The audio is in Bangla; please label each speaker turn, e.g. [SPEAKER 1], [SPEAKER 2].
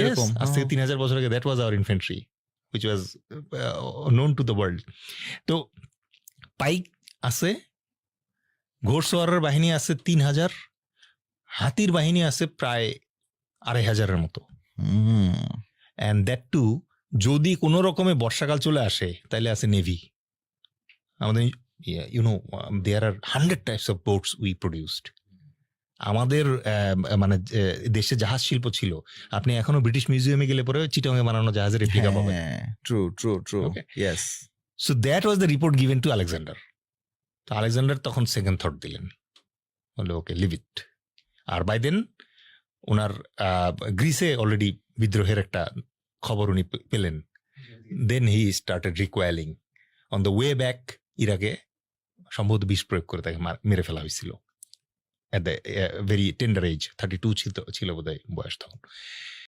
[SPEAKER 1] এরকম
[SPEAKER 2] আজ থেকে 3000 বছর আগে that was our infantry which was known to the world. তো পাইক আছে, ঘোড়সওয়ারের বাহিনী আছে 3000, হাতির বাহিনী আছে প্রায় 2500-এর মতো। অ্যান্ড দ্যাট টু যদি কোনো রকমে বর্ষাকাল চলে আসে তাহলে আছে নেভি। আমাদের you know there are 100 types of boats we produced. আমাদের মানে দেশে জাহাজ শিল্প ছিল, আপনি এখনো ব্রিটিশ মিউজিয়ামে গেলে পরে চিটাংয়ে বানানো জাহাজের রেপ্লিকা পাবেন।
[SPEAKER 1] True true true, yes.
[SPEAKER 2] So that was the report given to Alexander. তো আলেকজান্ডার তখন সেকেন্ড থট দিলেন, বলে ওকে লিভ ইট। আর বাই দেন ওনার গ্রিসে অলরেডি বিদ্রোহের একটা খবর উনি পেলেন। Then he started recoiling. On the way back ইরাকে সম্ভবত বিষ প্রয়োগ করে তাকে মেরে ফেলা হয়েছিল at the very tender age, 32 ছিল বোধহয় বয়স তখন।